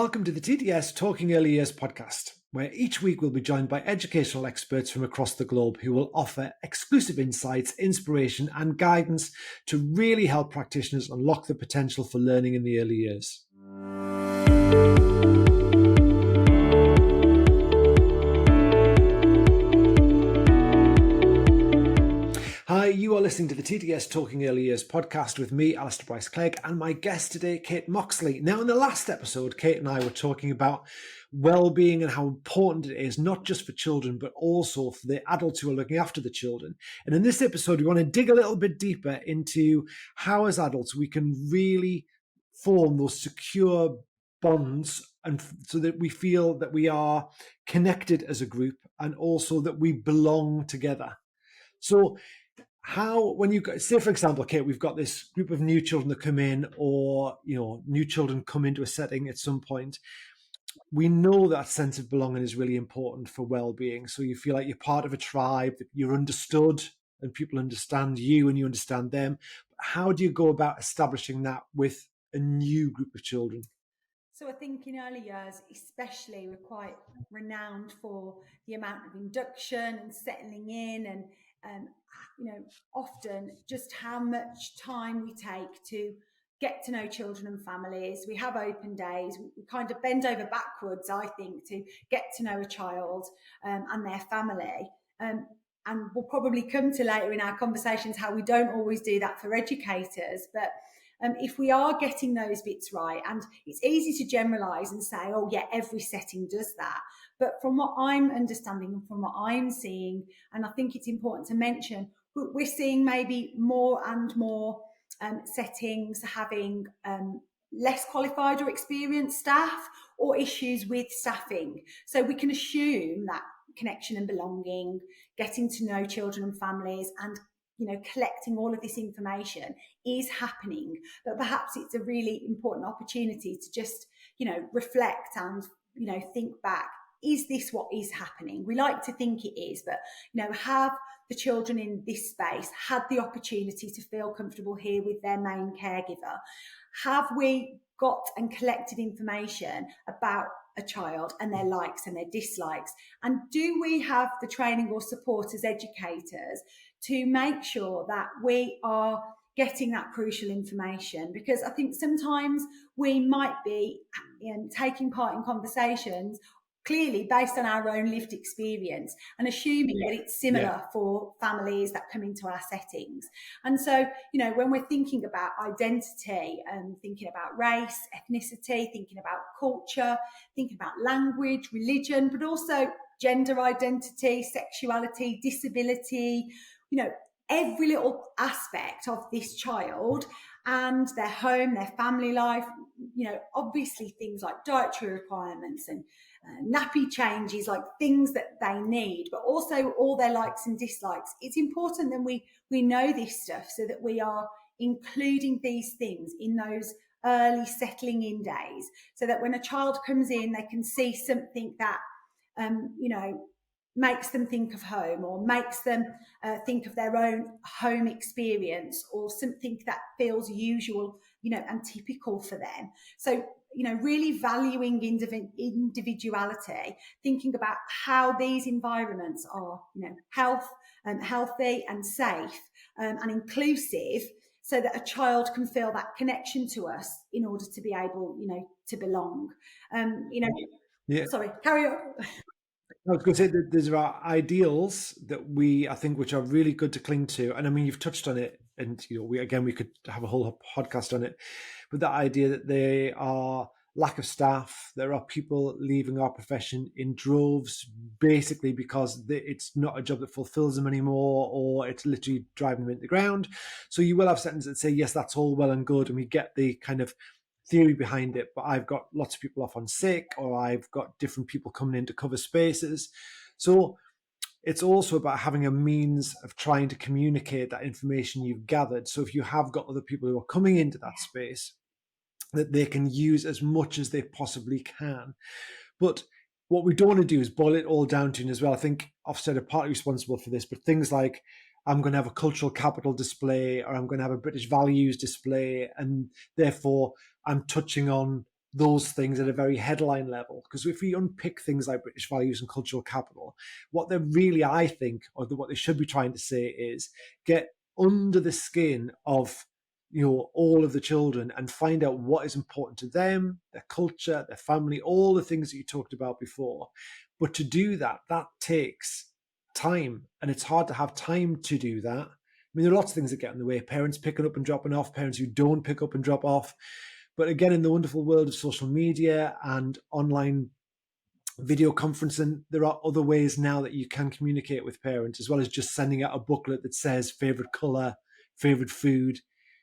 Welcome to the TTS Talking Early Years podcast, where each week we'll be joined by educational experts from across the globe who will offer exclusive insights, inspiration, and guidance to really help practitioners unlock the potential for learning in the early years. Hi, you are listening to the TTS Talking Early Years podcast with me, Alistair Bryce-Clegg, and my guest today, Kate Moxley. Now, in the last episode, Kate and I were talking about wellbeing and how important it is, not just for children, but also for the adults who are looking after the children. And in this episode, we want to dig a little bit deeper into how, as adults, we can really form those secure bonds, and so that we feel that we are connected as a group and also that we belong together. So, how, when you say, for example, Kate, we've got this group of new children that come in, or new children come into a setting at some point, we know that sense of belonging is really important for well-being. So you feel like you're part of a tribe, that you're understood, and people understand you and you understand them. How do you go about establishing that with a new group of children? So I think in early years, especially, we're quite renowned for the amount of induction and settling in, and often just how much time we take to get to know children and families. We have open days. We kind of bend over backwards, I think, to get to know a child and their family. And we'll probably come to later in our conversations how we don't always do that for educators, but if we are getting those bits right, and it's easy to generalise and say, oh yeah, every setting does that. But from what I'm understanding and from what I'm seeing, and I think it's important to mention, we're seeing maybe more and more settings having less qualified or experienced staff, or issues with staffing. So we can assume that connection and belonging, getting to know children and families, and collecting all of this information is happening, but perhaps it's a really important opportunity to just, reflect and, think back. Is this what is happening? We like to think it is, but, have the children in this space had the opportunity to feel comfortable here with their main caregiver? Have we got and collected information about a child and their likes and their dislikes? And do we have the training or support as educators to make sure that we are getting that crucial information? Because I think sometimes we might be taking part in conversations clearly based on our own lived experience and assuming that it's similar for families that come into our settings. And so, when we're thinking about identity and thinking about race, ethnicity, thinking about culture, thinking about language, religion, but also gender identity, sexuality, disability, every little aspect of this child and their home, their family life, obviously things like dietary requirements and nappy changes, like things that they need, but also all their likes and dislikes. It's important that we know this stuff so that we are including these things in those early settling in days, so that when a child comes in, they can see something that, makes them think of home, or makes them think of their own home experience, or something that feels usual, and typical for them. So, really valuing individuality, thinking about how these environments are, healthy and safe and inclusive, so that a child can feel that connection to us in order to be able, to belong. Sorry, carry on. I was going to say that there's ideals that I think, which are really good to cling to. And I mean, you've touched on it, and we could have a whole podcast on it. But that idea that there are lack of staff, there are people leaving our profession in droves, basically because it's not a job that fulfills them anymore, or it's literally driving them into the ground. So you will have sentences that say, yes, that's all well and good, and we get the kind of theory behind it, but I've got lots of people off on sick, or I've got different people coming in to cover spaces. So it's also about having a means of trying to communicate that information you've gathered. So if you have got other people who are coming into that space, that they can use as much as they possibly can. But what we don't want to do is boil it all down to, and as well, I think Ofsted are partly responsible for this, but things like, I'm going to have a cultural capital display, or I'm going to have a British values display, and therefore I'm touching on those things at a very headline level. Because if we unpick things like British values and cultural capital, what they're really, I think, or what they should be trying to say is get under the skin of all of the children and find out what is important to them, their culture, their family, all the things that you talked about before. But to do that, that takes time, and it's hard to have time to do that. I mean, there are lots of things that get in the way. Parents picking up and dropping off, parents who don't pick up and drop off. But again, in the wonderful world of social media and online video conferencing, there are other ways now that you can communicate with parents, as well as just sending out a booklet that says favorite color, favorite food,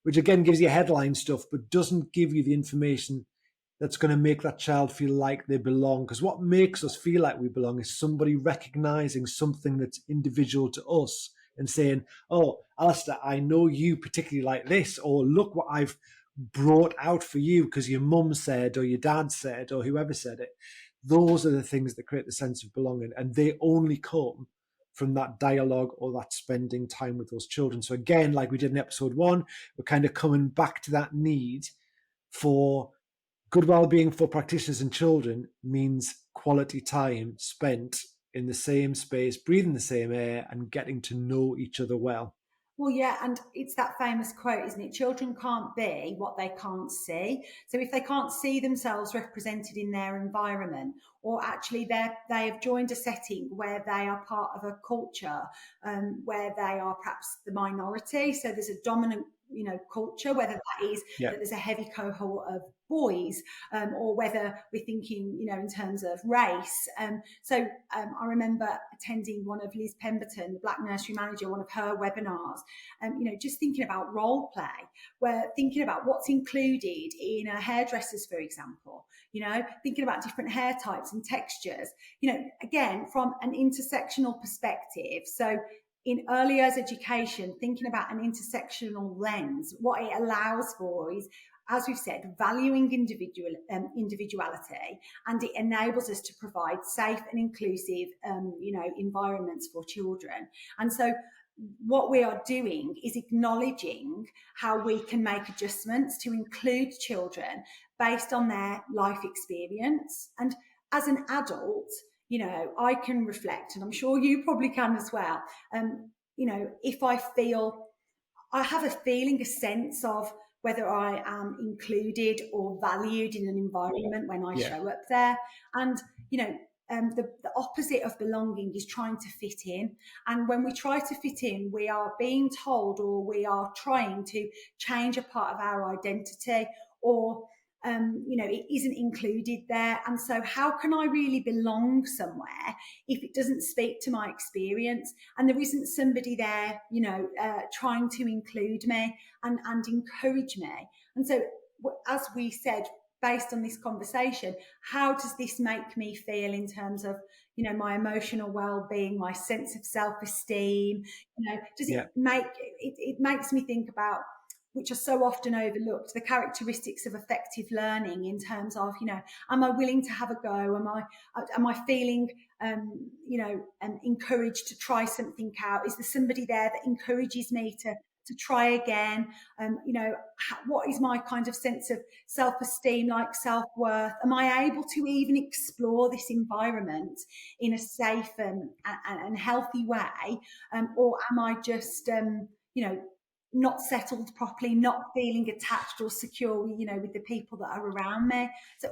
which again gives you headline stuff, but doesn't give you the information that's going to make that child feel like they belong. Because what makes us feel like we belong is somebody recognizing something that's individual to us and saying, oh, Alistair, I know you particularly like this, or look what I've brought out for you because your mum said, or your dad said, or whoever said it. Those are the things that create the sense of belonging, and they only come from that dialogue or that spending time with those children. So again, like we did in episode 1, we're kind of coming back to that need for good well-being for practitioners and children means quality time spent in the same space, breathing the same air, and getting to know each other well. Well, yeah, and it's that famous quote, isn't it? Children can't be what they can't see. So if they can't see themselves represented in their environment, or actually they have joined a setting where they are part of a culture where they are perhaps the minority, so there's a dominant culture, whether that is that there's a heavy cohort of boys, or whether we're thinking, in terms of race. So I remember attending one of Liz Pemberton, the Black Nursery Manager, one of her webinars, just thinking about role play, where thinking about what's included in a hairdressers, for example, thinking about different hair types and textures, again, from an intersectional perspective. So in early years education, thinking about an intersectional lens, what it allows for is, as we've said, valuing individuality, and it enables us to provide safe and inclusive, environments for children. And so what we are doing is acknowledging how we can make adjustments to include children based on their life experience. And as an adult, I can reflect, and I'm sure you probably can as well. If I have a feeling, a sense of whether I am included or valued in an environment when I show up there. And, the opposite of belonging is trying to fit in. And when we try to fit in, we are being told, or we are trying to change a part of our identity, or it isn't included there. And so how can I really belong somewhere if it doesn't speak to my experience and there isn't somebody there, trying to include me and encourage me? And so, as we said, based on this conversation, how does this make me feel in terms of, my emotional well-being, my sense of self-esteem? Does it makes me think about, which are so often overlooked, the characteristics of effective learning in terms of, am I willing to have a go? Am I feeling, encouraged to try something out? Is there somebody there that encourages me to try again? What is my kind of sense of self-esteem, like self-worth? Am I able to even explore this environment in a safe and healthy way? Or am I just, not settled properly, not feeling attached or secure, with the people that are around me? So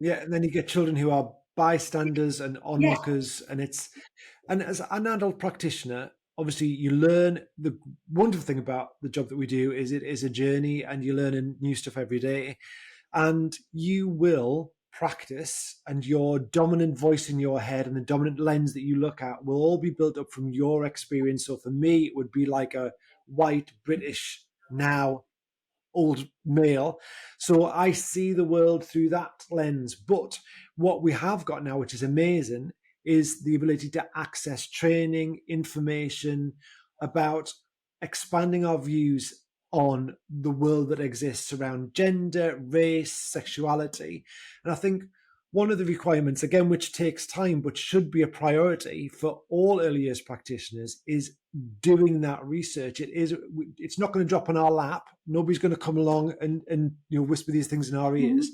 and then you get children who are bystanders and onlookers, and as an adult practitioner, obviously you learn. The wonderful thing about the job that we do is it is a journey, and you're learning new stuff every day, and you will practice, and your dominant voice in your head and the dominant lens that you look at will all be built up from your experience. So for me, it would be like a white British now old male. So I see the world through that lens. But what we have got now, which is amazing, is the ability to access training, information about expanding our views on the world that exists around gender, race, sexuality. And I think one of the requirements, again, which takes time but should be a priority for all early years practitioners, is doing that research. It's not going to drop on our lap. Nobody's going to come along and whisper these things in our ears.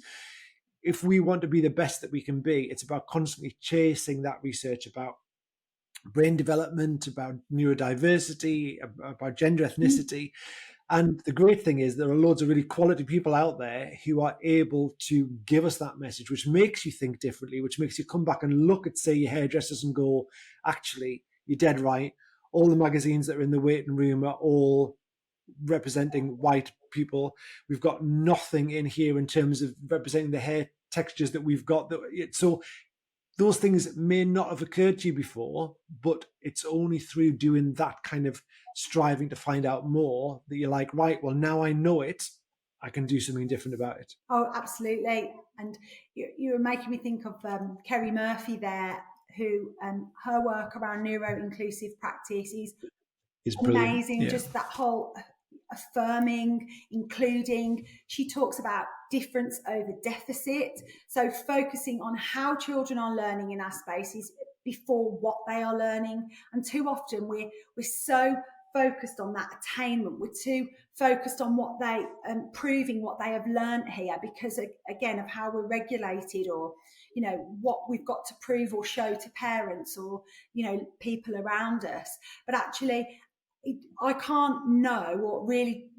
if we want to be the best that we can be, it's about constantly chasing that research about brain development, about neurodiversity, about gender, ethnicity. And the great thing is there are loads of really quality people out there who are able to give us that message, which makes you think differently, which makes you come back and look at, say, your hairdressers and go, actually, you're dead right. All the magazines that are in the waiting room are all representing white people. We've got nothing in here in terms of representing the hair textures that we've got. So those things may not have occurred to you before, but it's only through doing that kind of striving to find out more that you're like, right, well, now I know it, I can do something different about it. Oh, absolutely. And you were making me think of Kerry Murphy there, who her work around neuro-inclusive practice is amazing. Yeah. Just that whole affirming, including. She talks about difference over deficit. So focusing on how children are learning in our spaces before what they are learning. And too often we're so focused on that attainment. We're too focused on what they proving what they have learned here, because again of how we're regulated, or what we've got to prove or show to parents or people around us. But actually I can't know or really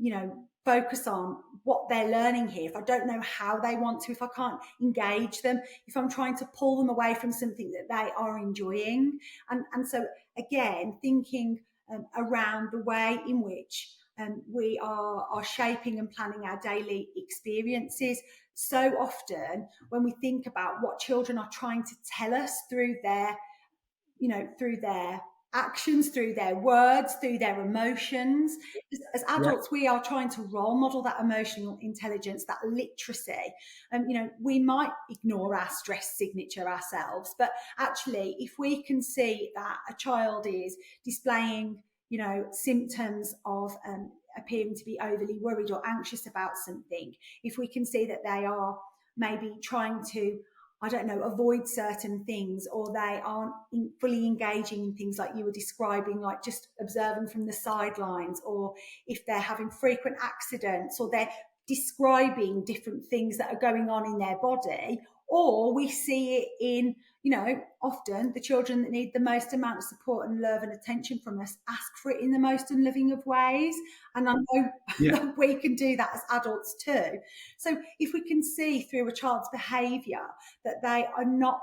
focus on what they're learning here if I don't know how they want to, if I can't engage them, if I'm trying to pull them away from something that they are enjoying. And so again, thinking around the way in which we are shaping and planning our daily experiences. So often when we think about what children are trying to tell us through their actions, through their words, through their emotions. As adults, we are trying to role model that emotional intelligence, that literacy. We might ignore our stress signature ourselves, but actually, if we can see that a child is displaying, symptoms of appearing to be overly worried or anxious about something, if we can see that they are maybe trying to avoid certain things, or they aren't fully engaging in things like you were describing, like just observing from the sidelines, or if they're having frequent accidents, or they're describing different things that are going on in their body, or we see it in, often the children that need the most amount of support and love and attention from us ask for it in the most unloving of ways. And I know that we can do that as adults too. So if we can see through a child's behaviour that they are not,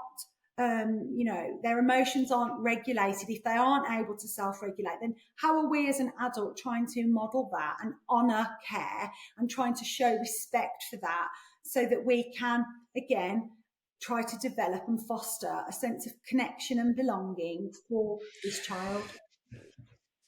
their emotions aren't regulated, if they aren't able to self-regulate, then how are we as an adult trying to model that and honour care and trying to show respect for that, so that we can, again, try to develop and foster a sense of connection and belonging for this child?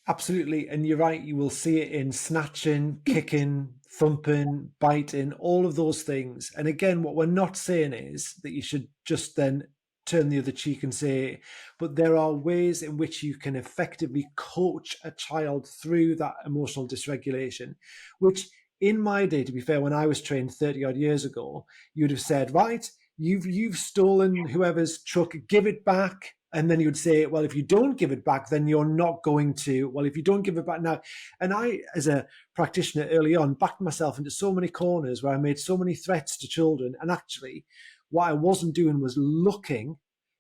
Absolutely. And you're right, you will see it in snatching, kicking, thumping, biting, all of those things. And again, what we're not saying is that you should just then turn the other cheek and say, but there are ways in which you can effectively coach a child through that emotional dysregulation, which in my day, to be fair, when I was trained 30 odd years ago, you'd have said, right, you've stolen whoever's truck, give it back. And then you would say, well, if you don't give it back, then you're not going to. Well, if you don't give it back now. And I, as a practitioner early on, backed myself into so many corners where I made so many threats to children. And actually, what I wasn't doing was looking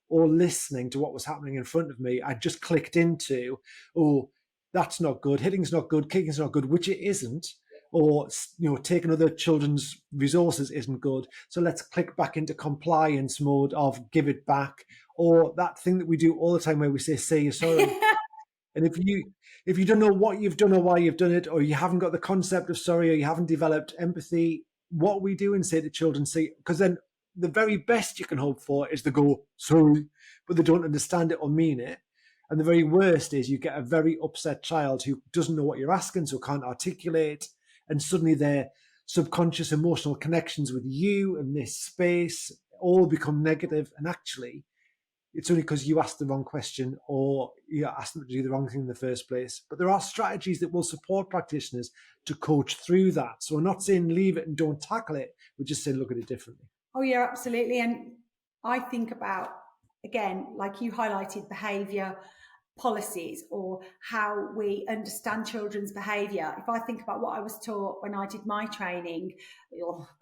or listening to what was happening in front of me. I just clicked into, oh, that's not good. Hitting's not good. Kicking's not good, which it isn't. Or, taking other children's resources isn't good. So let's click back into compliance mode of give it back. Or that thing that we do all the time where we say you're sorry. And if you don't know what you've done or why you've done it, or you haven't got the concept of sorry, or you haven't developed empathy, what we do and say to children, because then the very best you can hope for is to go sorry, but they don't understand it or mean it. And the very worst is you get a very upset child who doesn't know what you're asking, so can't articulate, and suddenly their subconscious emotional connections with you and this space all become negative. And actually, it's only because you asked the wrong question or you asked them to do the wrong thing in the first place. But there are strategies that will support practitioners to coach through that. So we're not saying leave it and don't tackle it. We're just saying look at it differently. Oh, yeah, absolutely. And I think about, again, like you highlighted, behaviour policies or how we understand children's behaviour. If I think about what I was taught when I did my training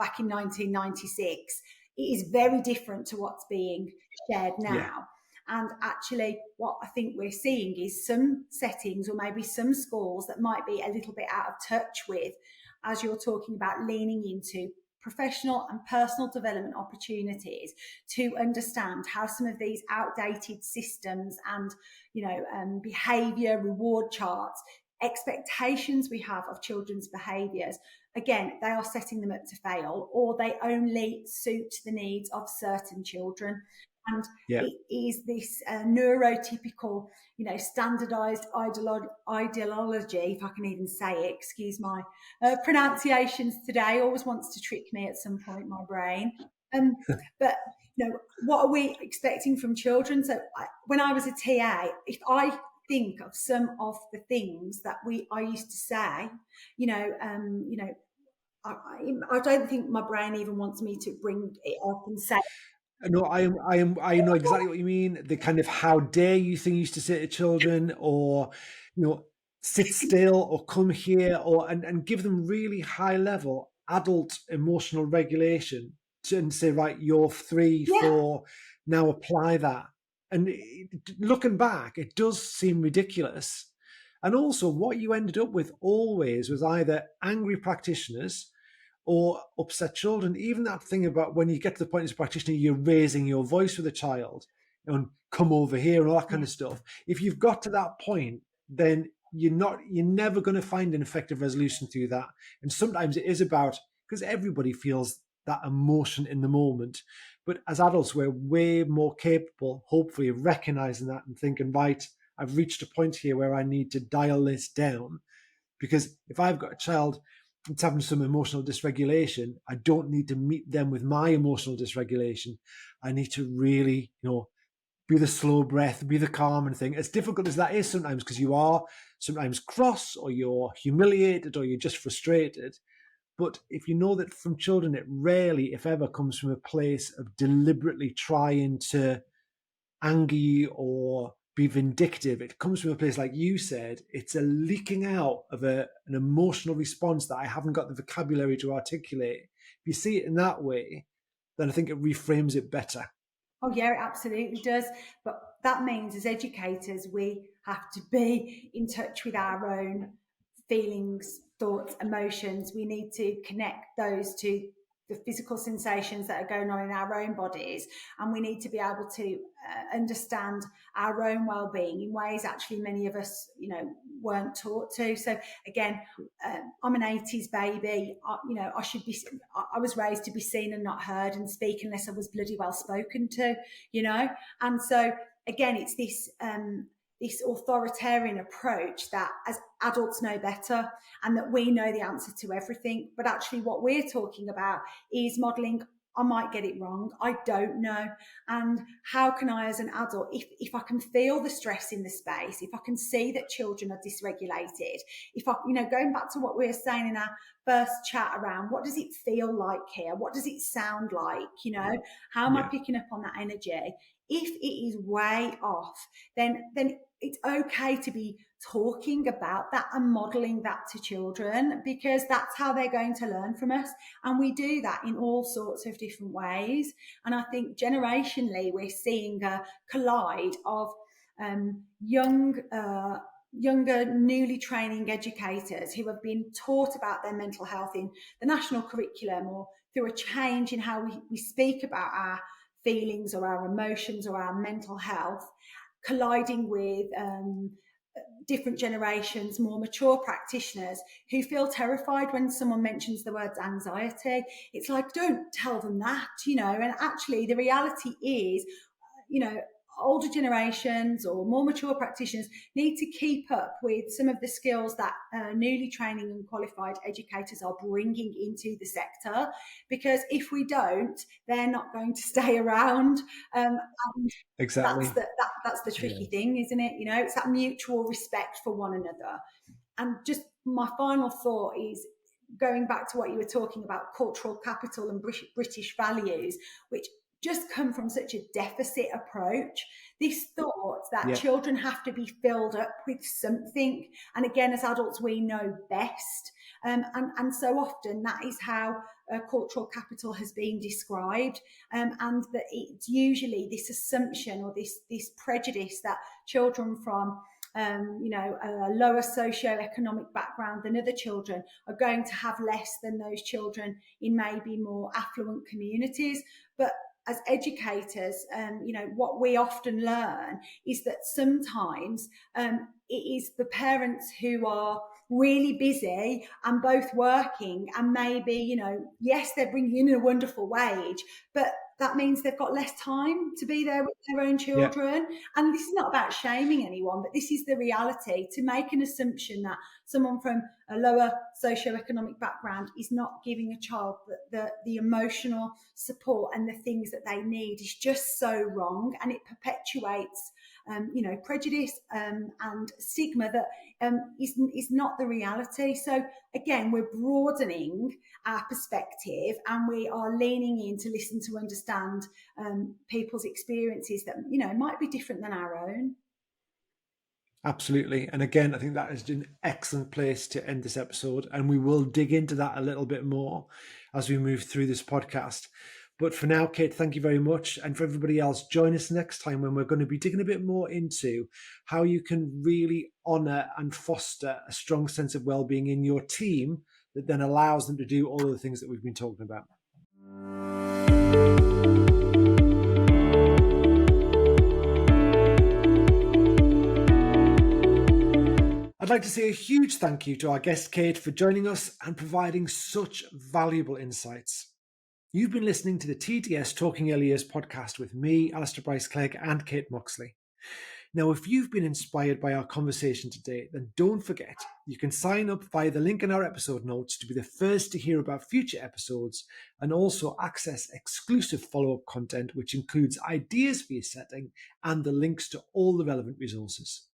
back in 1996, it is very different to what's being shared Yeah. now. And actually, what I think we're seeing is some settings or maybe some schools that might be a little bit out of touch with, as you're talking about, leaning into professional and personal development opportunities to understand how some of these outdated systems and, behaviour, reward charts, expectations we have of children's behaviours, again, they are setting them up to fail, or they only suit the needs of certain children. And Yeah. it is this neurotypical, standardized ideology, if I can even say it, excuse my pronunciations today, always wants to trick me at some point, my brain. But, what are we expecting from children? So when I was a TA, if I think of some of the things that I used to say, I don't think my brain even wants me to bring it up and say. No, I know exactly what you mean. The kind of "how dare you" thing you used to say to children, or sit still, or come here, or and give them really high level adult emotional regulation and say, right, you're 3, Yeah, 4, now apply that. And looking back, it does seem ridiculous. And also, what you ended up with always was either angry practitioners or upset children. Even that thing about when you get to the point as a practitioner, you're raising your voice with a child and come over here and all that kind of stuff. If you've got to that point, then you're never going to find an effective resolution through that. And sometimes it is about, because everybody feels that emotion in the moment. But as adults, we're way more capable, hopefully, of recognizing that and thinking, right, I've reached a point here where I need to dial this down. Because if I've got a child that's having some emotional dysregulation, I don't need to meet them with my emotional dysregulation. I need to really, be the slow breath, be the calm and thing. As difficult as that is sometimes, because you are sometimes cross, or you're humiliated, or you're just frustrated. But if you know that from children, it rarely, if ever, comes from a place of deliberately trying to anger you or be vindictive. It comes from a place, like you said, it's a leaking out of an emotional response that I haven't got the vocabulary to articulate. If you see it in that way, then I think it reframes it better. Oh, yeah, it absolutely does. But that means as educators, we have to be in touch with our own feelings, thoughts, emotions. We need to connect those to the physical sensations that are going on in our own bodies. And we need to be able to understand our own well-being in ways actually many of us, weren't taught to. So again, I'm an 80s baby. I was raised to be seen and not heard, and speak unless I was bloody well spoken to, And so again, it's this authoritarian approach that as adults know better and that we know the answer to everything. But actually what we're talking about is modelling, I might get it wrong, I don't know. And how can I, as an adult, if I can feel the stress in the space, if I can see that children are dysregulated, if I, going back to what we were saying in our first chat around what does it feel like here? What does it sound like? How am I picking up on that energy? If it is way off, then it's okay to be talking about that and modeling that to children, because that's how they're going to learn from us. And we do that in all sorts of different ways. And I think generationally, we're seeing a collide of younger, newly training educators who have been taught about their mental health in the national curriculum, or through a change in how we speak about our feelings or our emotions or our mental health, colliding with different generations, more mature practitioners who feel terrified when someone mentions the words anxiety. It's like, don't tell them that, and actually the reality is, older generations or more mature practitioners need to keep up with some of the skills that newly training and qualified educators are bringing into the sector, because if we don't, they're not going to stay around. And Exactly. that's the tricky thing, isn't it? It's that mutual respect for one another. And just my final thought is going back to what you were talking about, cultural capital and British values, which just come from such a deficit approach. This thought that children have to be filled up with something. And again, as adults, we know best. And so often that is how cultural capital has been described, and that it's usually this assumption or this prejudice that children from a lower socio-economic background than other children are going to have less than those children in maybe more affluent communities. But as educators, what we often learn is that sometimes it is the parents who are really busy and both working, and maybe, yes, they're bringing in a wonderful wage, but that means they've got less time to be there with their own children. Yeah. And this is not about shaming anyone, but this is the reality. To make an assumption that someone from a lower socioeconomic background is not giving a child the emotional support and the things that they need is just so wrong, and it perpetuates prejudice and stigma that is not the reality. So again, we're broadening our perspective, and we are leaning in to listen to understand people's experiences that might be different than our own. Absolutely. And again, I think that is an excellent place to end this episode, and we will dig into that a little bit more as we move through this podcast. But for now, Kate, thank you very much. And for everybody else, join us next time when we're going to be digging a bit more into how you can really honour and foster a strong sense of well-being in your team that then allows them to do all of the things that we've been talking about. I'd like to say a huge thank you to our guest, Kate, for joining us and providing such valuable insights. You've been listening to the TTS Talking Early Years podcast with me, Alistair Bryce-Clegg, and Kate Moxley. Now, if you've been inspired by our conversation today, then don't forget, you can sign up via the link in our episode notes to be the first to hear about future episodes and also access exclusive follow-up content, which includes ideas for your setting and the links to all the relevant resources.